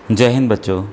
जय हिंद बच्चों।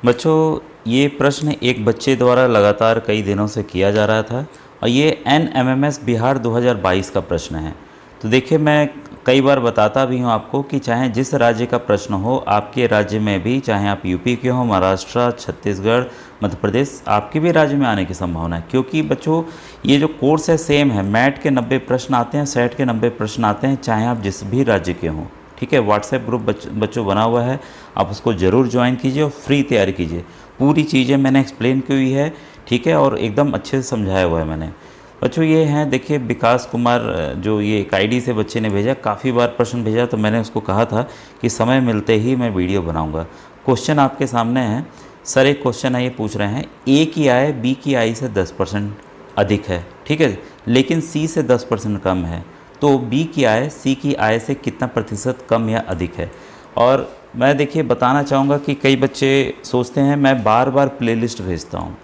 बच्चों, ये प्रश्न एक बच्चे द्वारा लगातार कई दिनों से किया जा रहा था और ये NMMS बिहार 2022 का प्रश्न है। तो देखिए, मैं कई बार बताता भी हूँ आपको कि चाहे जिस राज्य का प्रश्न हो, आपके राज्य में भी, चाहे आप यूपी के हो, महाराष्ट्र, छत्तीसगढ़, मध्य प्रदेश, आपके भी राज्य में आने की संभावना है। क्योंकि बच्चों, ये जो कोर्स है सेम है। मैट के 90 प्रश्न आते हैं, सेट के 90 प्रश्न आते हैं, चाहे आप जिस भी राज्य के हों। ठीक है, व्हाट्सएप ग्रुप बच्चों बना हुआ है, आप उसको ज़रूर ज्वाइन कीजिए और फ्री तैयारी कीजिए। पूरी चीज़ें मैंने एक्सप्लेन की हुई है, ठीक है, और एकदम अच्छे से समझाया हुआ है मैंने। बच्चों, ये हैं, देखिए, विकास कुमार, जो ये एक आईडी से बच्चे ने भेजा, काफ़ी बार प्रश्न भेजा, तो मैंने उसको कहा था कि समय मिलते ही मैं वीडियो बनाऊंगा। क्वेश्चन आपके सामने है। सर, एक क्वेश्चन है, ये पूछ रहे हैं ए की आय बी की आय से 10% अधिक है, ठीक है, लेकिन सी से 10% कम है, तो बी की आय सी की आय से कितना प्रतिशत कम या अधिक है। और मैं देखिए बताना चाहूँगा कि कई बच्चे सोचते हैं मैं बार बार प्लेलिस्ट भेजता हूँ,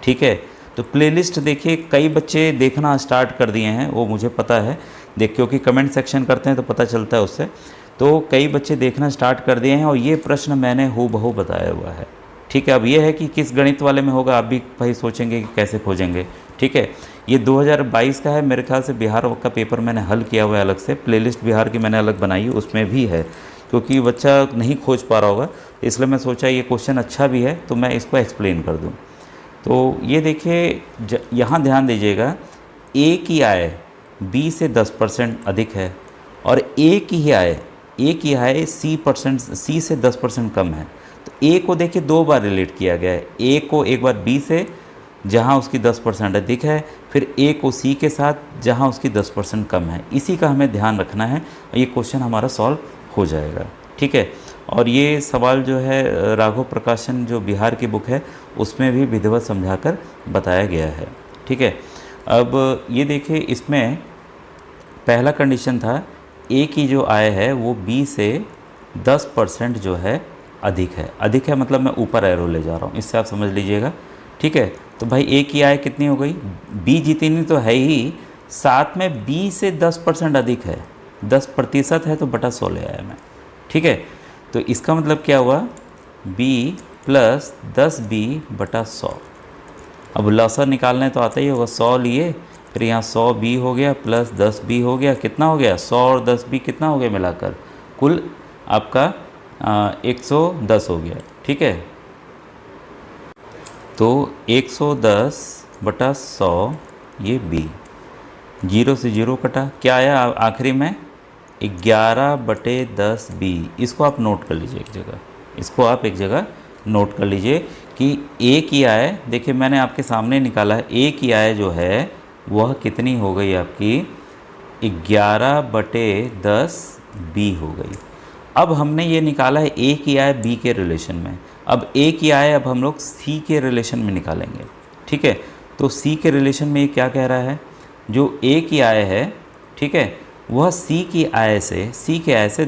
ठीक है, तो प्लेलिस्ट देखिए कई बच्चे देखना स्टार्ट कर दिए हैं, वो मुझे पता है, देख क्योंकि कमेंट सेक्शन करते हैं तो पता चलता है उससे। तो कई बच्चे देखना स्टार्ट कर दिए हैं और ये प्रश्न मैंने हूबहू बताया हुआ है, ठीक है। अब ये है कि किस गणित वाले में होगा, आप भी भाई सोचेंगे कि कैसे खोजेंगे, ठीक है। ये 2022 का है, मेरे ख्याल से बिहार का पेपर मैंने हल किया हुआ है अलग से, प्लेलिस्ट बिहार की मैंने अलग बनाई है, उसमें भी है, क्योंकि बच्चा नहीं खोज पा रहा होगा, इसलिए मैं सोचा ये क्वेश्चन अच्छा भी है तो मैं इसको एक्सप्लेन कर दूँ। तो ये देखिए, यहाँ ध्यान दीजिएगा, ए की आय बी से 10% अधिक है और ए की आय सी से 10% कम है। तो ए को देखिए दो बार रिलेट किया गया है, ए को एक बार बी से जहाँ उसकी 10% अधिक है, फिर ए को सी के साथ जहाँ उसकी 10% कम है। इसी का हमें ध्यान रखना है और ये क्वेश्चन हमारा सॉल्व हो जाएगा, ठीक है। और ये सवाल जो है राघव प्रकाशन जो बिहार की बुक है उसमें भी विधिवत समझाकर बताया गया है, ठीक है। अब ये देखिए, इसमें पहला कंडीशन था ए की जो आय है वो बी से 10% जो है अधिक है। अधिक है मतलब मैं ऊपर एरो ले जा रहा हूँ, इससे आप समझ लीजिएगा, ठीक है। तो भाई ए की आय कितनी हो गई, बी जितनी तो है ही, साथ में बी से 10% अधिक है, 10% है तो बटा 100 ले आया मैं, ठीक है। तो इसका मतलब क्या हुआ, b प्लस 10b बटा 100। अब लॉसर निकालने तो आता ही होगा, 100 लिए, फिर यहाँ 100b हो गया प्लस 10b हो गया, कितना हो गया, 100 और 10b कितना हो गया मिलाकर, कुल आपका 110 हो गया, ठीक है। तो 110 बटा 100 ये b, 0 से 0 कटा, क्या आया आखिरी में, 11/10b। इसको आप नोट कर लीजिए एक जगह, इसको आप एक जगह नोट कर लीजिए कि ए की आय, देखिए मैंने आपके सामने निकाला है, ए की आय जो है वह कितनी हो गई आपकी, 11/10b हो गई। अब हमने ये निकाला है ए की आय बी के रिलेशन में, अब ए की आय अब हम लोग सी के रिलेशन में निकालेंगे, ठीक है। तो सी के रिलेशन में ये क्या कह रहा है, जो ए की आय है, ठीक है, वह सी की आय से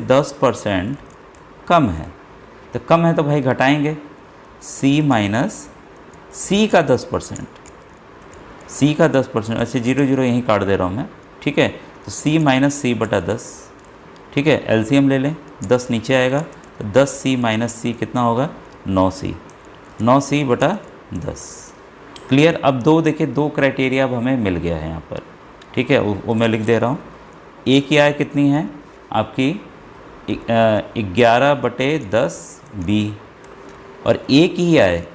10% कम है। तो कम है तो भाई घटाएंगे, सी माइनस सी का 10%, सी का 10%, अच्छा 0 0 यहीं काट दे रहा हूँ मैं, ठीक है। तो सी माइनस सी बटा 10, ठीक है, एलसीएम ले लें, 10 नीचे आएगा तो 10c माइनस सी कितना होगा, 9c बटा 10। क्लियर। अब दो देखिए, दो क्राइटेरिया अब हमें मिल गया है यहाँ पर, ठीक है, वो मैं लिख दे रहा हूँ। ए की आय कितनी है आपकी, 11/10b, और ए की आय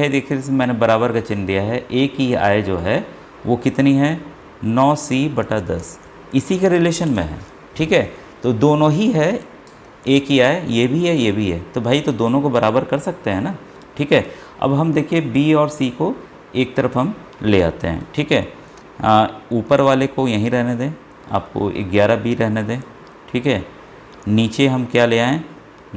देखिए मैंने बराबर का चिन्ह दिया है, ए की आय जो है वो कितनी है, 9c/10, इसी के रिलेशन में है, ठीक है। तो दोनों ही है, ए की आय ये भी है ये भी है, तो भाई तो दोनों को बराबर कर सकते हैं ना, ठीक है। अब हम देखिए बी और सी को एक तरफ हम ले आते हैं, ठीक है, ऊपर वाले को यहीं रहने दें, आपको 11b रहने दें, ठीक है। नीचे हम क्या ले आएँ,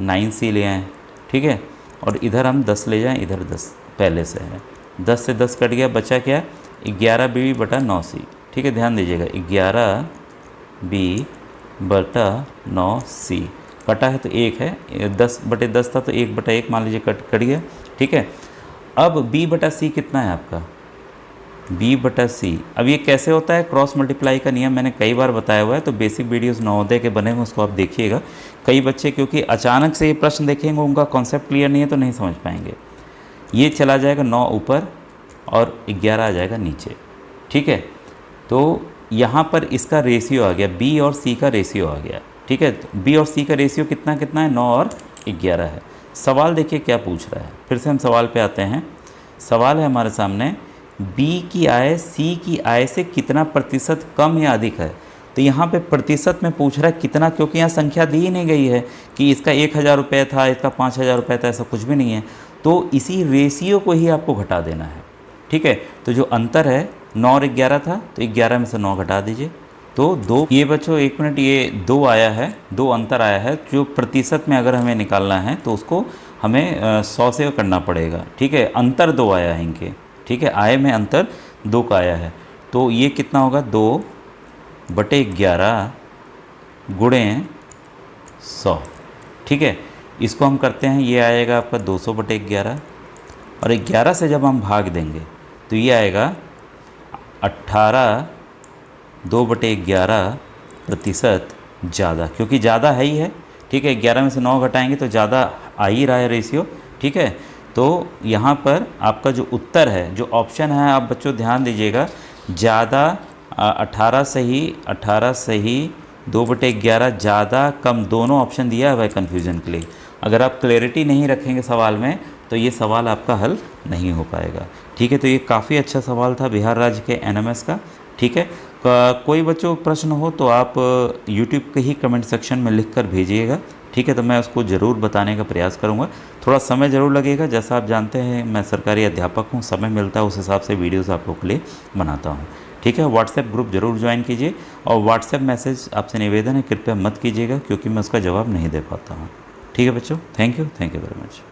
9c ले आएँ, ठीक है, और इधर हम 10 ले जाएं, इधर 10 पहले से है, 10 से 10 कट गया, बचा क्या, 11b बटा 9c, ठीक है। ध्यान दीजिएगा, 11b बटा 9c, कटा है तो 1 है, 10/10 था तो 1/1 मान लीजिए कट गया, ठीक है। अब b बटा c कितना है आपका, B/C। अब ये कैसे होता है, क्रॉस मल्टीप्लाई का नियम मैंने कई बार बताया हुआ है, तो बेसिक वीडियोस नवोदय के बने हुए उसको आप देखिएगा। कई बच्चे क्योंकि अचानक से ये प्रश्न देखेंगे, उनका कॉन्सेप्ट क्लियर नहीं है तो नहीं समझ पाएंगे। ये चला जाएगा 9 ऊपर और 11 आ जाएगा नीचे, ठीक है। तो यहाँ पर इसका रेशियो आ गया, B और C का रेशियो आ गया, ठीक है। तो B और C का रेशियो कितना कितना है, 9 और 11 है। सवाल देखिए क्या पूछ रहा है, फिर से हम सवाल पे आते हैं। सवाल है हमारे सामने, B की आय C की आय से कितना प्रतिशत कम या अधिक है। तो यहाँ पे प्रतिशत में पूछ रहा है कितना, क्योंकि यहाँ संख्या दी ही नहीं गई है कि इसका 1000 रुपये था, इसका 5000 रुपये था, ऐसा कुछ भी नहीं है। तो इसी रेशियो को ही आपको घटा देना है, ठीक है। तो जो अंतर है 9 और 11 था, तो 11 में से 9 घटा दीजिए, तो 2। ये बच्चों 1 मिनट, ये 2 आया है, 2 अंतर आया है। जो प्रतिशत में अगर हमें निकालना है तो उसको हमें 100 से करना पड़ेगा, ठीक है। अंतर 2 आया है इनके, ठीक है, आय में अंतर 2 का आया है। तो ये कितना होगा, 2/11 गुणे 100, ठीक है। इसको हम करते हैं, ये आएगा आपका 200/11 और 11 से जब हम भाग देंगे तो ये आएगा 18, 2/11 प्रतिशत ज़्यादा, क्योंकि ज़्यादा है ही है, ठीक है। 11 में से 9 घटाएंगे तो ज़्यादा आ ही रहा है रेशियो, ठीक है। तो यहाँ पर आपका जो उत्तर है, जो ऑप्शन है, आप बच्चों ध्यान दीजिएगा, ज़्यादा 18 सही 2/11 ज़्यादा कम, दोनों ऑप्शन दिया है भाई कन्फ्यूज़न के लिए। अगर आप क्लैरिटी नहीं रखेंगे सवाल में तो ये सवाल आपका हल नहीं हो पाएगा, ठीक है। तो ये काफ़ी अच्छा सवाल था बिहार राज्य के NMS का, ठीक है। कोई बच्चों प्रश्न हो तो आप यूट्यूब के ही कमेंट सेक्शन में लिख कर भेजिएगा, ठीक है। तो मैं उसको ज़रूर बताने का प्रयास करूँगा। थोड़ा समय ज़रूर लगेगा, जैसा आप जानते हैं मैं सरकारी अध्यापक हूँ, समय मिलता है उस हिसाब से वीडियोस आप लोग के लिए बनाता हूँ, ठीक है। व्हाट्सएप ग्रुप ज़रूर ज्वाइन कीजिए और व्हाट्सएप मैसेज आपसे निवेदन है कृपया मत कीजिएगा, क्योंकि मैं उसका जवाब नहीं दे पाता हूँ, ठीक है बच्चों। Thank you very much.